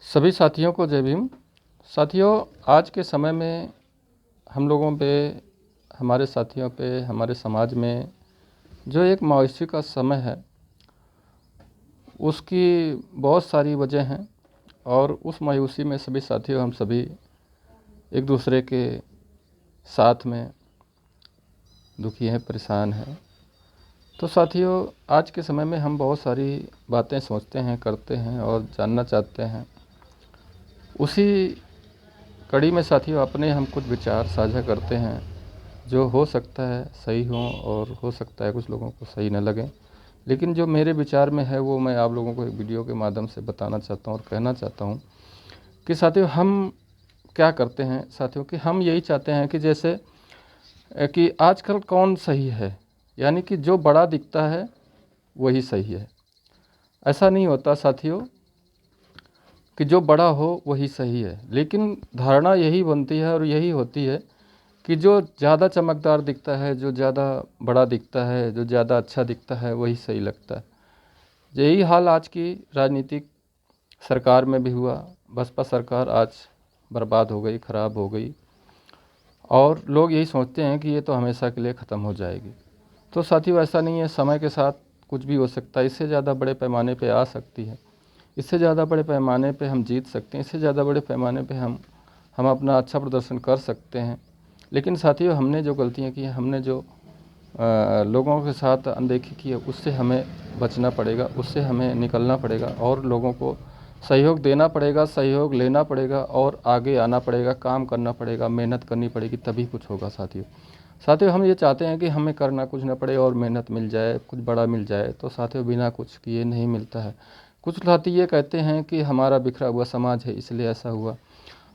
सभी साथियों को जय भीम। साथियों, आज के समय में हम लोगों पे, हमारे साथियों पे, हमारे समाज में जो एक मायूसी का समय है, उसकी बहुत सारी वजह हैं। और उस मायूसी में सभी साथियों, हम सभी एक दूसरे के साथ में दुखी हैं, परेशान हैं। तो साथियों, आज के समय में हम बहुत सारी बातें सोचते हैं, करते हैं और जानना चाहते हैं। उसी कड़ी में साथियों, अपने हम कुछ विचार साझा करते हैं जो हो सकता है सही हो और हो सकता है कुछ लोगों को सही न लगे। लेकिन जो मेरे विचार में है वो मैं आप लोगों को एक वीडियो के माध्यम से बताना चाहता हूँ और कहना चाहता हूँ कि साथियों, हम क्या करते हैं साथियों, कि हम यही चाहते हैं कि जैसे कि आजकल कौन सही है, यानी कि जो बड़ा दिखता है वही सही है। ऐसा नहीं होता साथियों कि जो बड़ा हो वही सही है, लेकिन धारणा यही बनती है और यही होती है कि जो ज़्यादा चमकदार दिखता है, जो ज़्यादा बड़ा दिखता है, जो ज़्यादा अच्छा दिखता है वही सही लगता है। यही हाल आज की राजनीतिक सरकार में भी हुआ। बसपा सरकार आज बर्बाद हो गई, ख़राब हो गई, और लोग यही सोचते हैं कि ये तो हमेशा के लिए ख़त्म हो जाएगी। तो साथियों, ऐसा नहीं है। समय के साथ कुछ भी हो सकता है। इससे ज़्यादा बड़े पैमाने पे आ सकती है, इससे ज़्यादा बड़े पैमाने पे हम जीत सकते हैं, इससे ज़्यादा बड़े पैमाने पे हम अपना अच्छा प्रदर्शन कर सकते हैं। लेकिन साथियों, हमने जो गलतियाँ की हैं, हमने जो लोगों के साथ अनदेखी की है, उससे हमें बचना पड़ेगा, उससे हमें निकलना पड़ेगा और लोगों को सहयोग देना पड़ेगा, सहयोग लेना पड़ेगा और आगे आना पड़ेगा, काम करना पड़ेगा, मेहनत करनी पड़ेगी, तभी कुछ होगा साथियों। साथियों, हम ये चाहते हैं कि हमें करना कुछ ना पड़े और मेहनत मिल जाए, कुछ बड़ा मिल जाए। तो साथियों, बिना कुछ किए नहीं मिलता है। कुछ साथी ये कहते हैं कि हमारा बिखरा हुआ समाज है इसलिए ऐसा हुआ।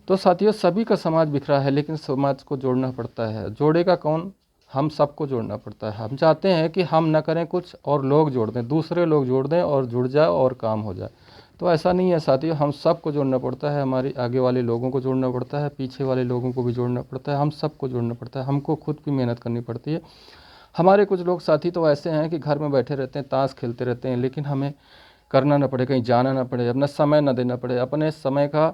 तो साथियों, सभी का समाज बिखरा है, लेकिन समाज को जोड़ना पड़ता है। जोड़ेगा कौन? हम सबको जोड़ना पड़ता है। हम चाहते हैं कि हम ना करें कुछ और लोग जोड़ दें, दूसरे लोग जोड़ दें और जुड़ जाए और काम हो जाए। तो ऐसा नहीं है साथियों, हम सबको जोड़ना पड़ता है। हमारी आगे वाले लोगों को जोड़ना पड़ता है, पीछे वाले लोगों को भी जोड़ना पड़ता है, हम सबको जोड़ना पड़ता है। हमको खुद भी मेहनत करनी पड़ती है। हमारे कुछ लोग साथी तो ऐसे हैं कि घर में बैठे रहते हैं, ताश खेलते रहते हैं, लेकिन हमें करना ना पड़े, कहीं जाना ना पड़े, अपना समय ना देना पड़े, अपने समय का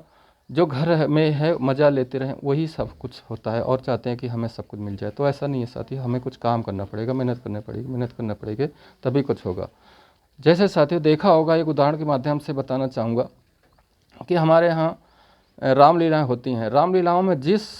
जो घर में है मज़ा लेते रहें, वही सब कुछ होता है। और चाहते हैं कि हमें सब कुछ मिल जाए। तो ऐसा नहीं है साथी, हमें कुछ काम करना पड़ेगा, मेहनत करनी पड़ेगी, मेहनत करना पड़ेगी, तभी कुछ होगा। जैसे साथियों, देखा होगा, एक उदाहरण के माध्यम से बताना चाहूँगा कि हमारे यहाँ रामलीलाएँ होती हैं। रामलीलाओं में जिस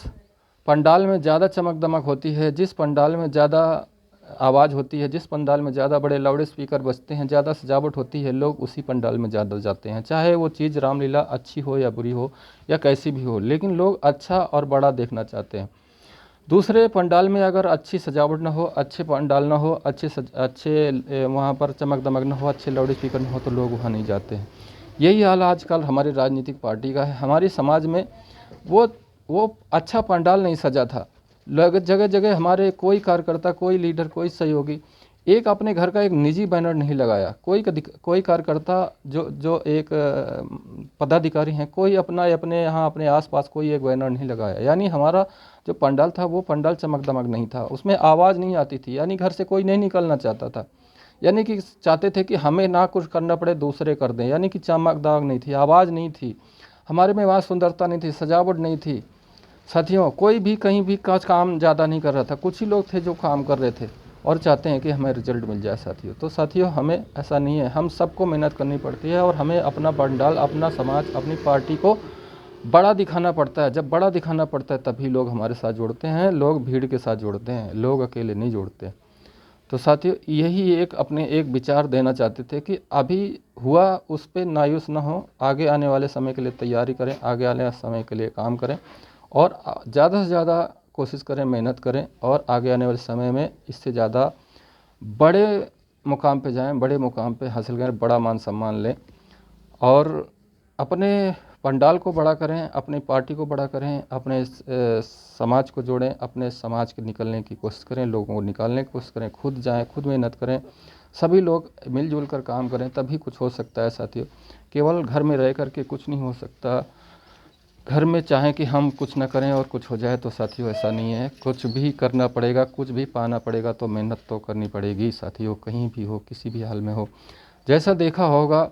पंडाल में ज़्यादा चमक दमक होती है, जिस पंडाल में ज़्यादा आवाज़ होती है, जिस पंडाल में ज़्यादा बड़े लाउड स्पीकर बजते हैं, ज़्यादा सजावट होती है, लोग उसी पंडाल में ज़्यादा जाते हैं। चाहे वो चीज़ रामलीला अच्छी हो या बुरी हो या कैसी भी हो, लेकिन लोग अच्छा और बड़ा देखना चाहते हैं। दूसरे पंडाल में अगर अच्छी सजावट ना हो, अच्छे पंडाल ना हो, अच्छे वहाँ पर चमक दमक ना हो, अच्छे लाउड स्पीकर ना हो, तो लोग वहाँ नहीं जाते हैं। यही हाल आजकल हमारी राजनीतिक पार्टी का है। हमारे समाज में वो वो अच्छा पंडाल नहीं सजा था। लग जगह जगह हमारे कोई कार्यकर्ता, कोई लीडर, कोई सहयोगी एक अपने घर का एक निजी बैनर नहीं लगाया। कोई कार्यकर्ता जो जो एक पदाधिकारी हैं, कोई अपने यहाँ अपने आसपास कोई एक बैनर नहीं लगाया। यानी हमारा जो पंडाल था वो पंडाल चमक दमक नहीं था, उसमें आवाज़ नहीं आती थी, यानी घर से कोई नहीं निकलना चाहता था। यानी कि चाहते थे कि हमें ना कुछ करना पड़े, दूसरे कर दें। यानी कि चमक दमक नहीं थी, आवाज़ नहीं थी, हमारे में वहाँ सुंदरता नहीं थी, सजावट नहीं थी। साथियों, कोई भी कहीं भी काम ज़्यादा नहीं कर रहा था, कुछ ही लोग थे जो काम कर रहे थे और चाहते हैं कि हमें रिजल्ट मिल जाए साथियों। तो साथियों, हमें ऐसा नहीं है, हम सबको मेहनत करनी पड़ती है और हमें अपना पंडाल, अपना समाज, अपनी पार्टी को बड़ा दिखाना पड़ता है। जब बड़ा दिखाना पड़ता है तभी लोग हमारे साथ जुड़ते हैं, लोग भीड़ के साथ जुड़ते हैं, लोग अकेले नहीं जुड़ते। तो साथियों, यही अपने एक विचार देना चाहते थे कि अभी हुआ उस पर मायूस ना हो, आगे आने वाले समय के लिए तैयारी करें, आगे आने वाले समय के लिए काम करें और ज़्यादा से ज़्यादा कोशिश करें, मेहनत करें और आगे आने वाले समय में इससे ज़्यादा बड़े मुकाम पे जाएं, बड़े मुकाम पे हासिल करें, बड़ा मान सम्मान लें और अपने पंडाल को बड़ा करें, अपनी पार्टी को बड़ा करें, अपने समाज को जोड़ें, अपने समाज के निकलने की कोशिश करें, लोगों को निकालने की कोशिश करें, खुद जाएं, खुद मेहनत करें, सभी लोग मिलजुल कर काम करें, तभी कुछ हो सकता है साथियों। केवल घर में रह कर के कुछ नहीं हो सकता। घर में चाहें कि हम कुछ ना करें और कुछ हो जाए, तो साथियों ऐसा नहीं है। कुछ भी करना पड़ेगा, कुछ भी पाना पड़ेगा, तो मेहनत तो करनी पड़ेगी साथियों, कहीं भी हो, किसी भी हाल में हो। जैसा देखा होगा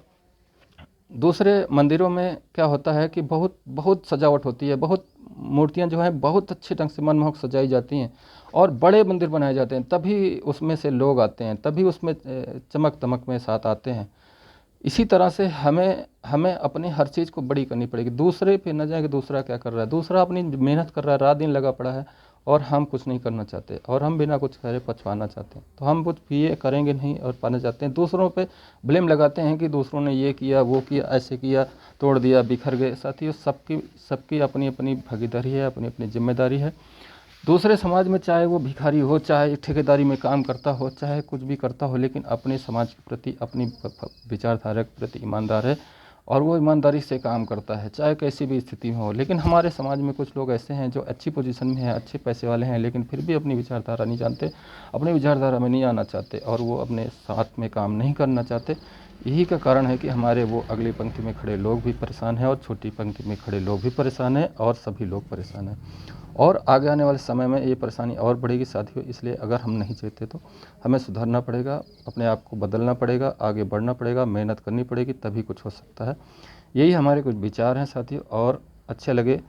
दूसरे मंदिरों में क्या होता है कि बहुत बहुत सजावट होती है, बहुत मूर्तियाँ जो हैं बहुत अच्छे ढंग से मनमोहक सजाई जाती हैं और बड़े मंदिर बनाए जाते हैं, तभी उसमें से लोग आते हैं, तभी उसमें चमक दमक में साथ आते हैं। इसी तरह से हमें हमें अपनी हर चीज़ को बड़ी करनी पड़ेगी। दूसरे पे न जाए कि दूसरा क्या कर रहा है, दूसरा अपनी मेहनत कर रहा है, रात दिन लगा पड़ा है और हम कुछ नहीं करना चाहते और हम बिना कुछ करे पछवाना चाहते हैं, तो हम कुछ ये करेंगे नहीं और पाना चाहते हैं। दूसरों पे ब्लेम लगाते हैं कि दूसरों ने ये किया वो किया ऐसे किया, तोड़ दिया, बिखर गए। साथियों, सबकी सबकी अपनी अपनी भागीदारी है, अपनी अपनी जिम्मेदारी है। दूसरे समाज में चाहे वो भिखारी हो, चाहे ठेकेदारी में काम करता हो, चाहे कुछ भी करता हो, लेकिन अपने समाज के प्रति, अपनी विचारधारा के प्रति ईमानदार है और वो ईमानदारी से काम करता है, चाहे कैसी भी स्थिति में हो। लेकिन हमारे समाज में कुछ लोग ऐसे हैं जो अच्छी पोजीशन में हैं, अच्छे पैसे वाले हैं, लेकिन फिर भी अपनी विचारधारा नहीं जानते, अपनी विचारधारा में नहीं आना चाहते और वो अपने साथ में काम नहीं करना चाहते। यही का कारण है कि हमारे वो अगली पंक्ति में खड़े लोग भी परेशान हैं और छोटी पंक्ति में खड़े लोग भी परेशान हैं और सभी लोग परेशान हैं। और आगे आने वाले समय में ये परेशानी और बढ़ेगी साथियों। इसलिए अगर हम नहीं चाहते तो हमें सुधरना पड़ेगा, अपने आप को बदलना पड़ेगा, आगे बढ़ना पड़ेगा, मेहनत करनी पड़ेगी, तभी कुछ हो सकता है। यही हमारे कुछ विचार हैं साथियों, और अच्छे लगे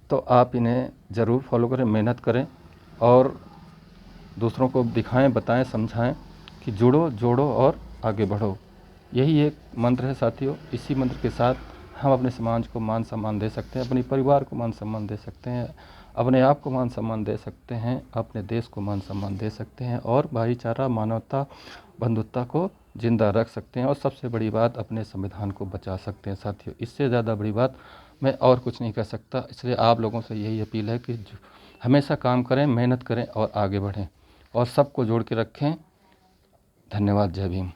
तो आप इन्हें ज़रूर फॉलो करें, मेहनत करें और दूसरों को दिखाएं, बताएं, समझाएं कि जुड़ो, जोड़ो और आगे बढ़ो। यही एक मंत्र है साथियों। इसी मंत्र के साथ हम अपने समाज को मान सम्मान दे सकते हैं, अपने परिवार को मान सम्मान दे सकते हैं, अपने आप को मान सम्मान दे सकते हैं, अपने देश को मान सम्मान दे सकते हैं और भाईचारा, मानवता, बंधुत्व को जिंदा रख सकते हैं और सबसे बड़ी बात, अपने संविधान को बचा सकते हैं साथियों। इससे ज़्यादा बड़ी बात मैं और कुछ नहीं कह सकता। इसलिए आप लोगों से यही अपील है कि हमेशा काम करें, मेहनत करें और आगे बढ़ें और सबको जोड़ के रखें। धन्यवाद। जय भीम।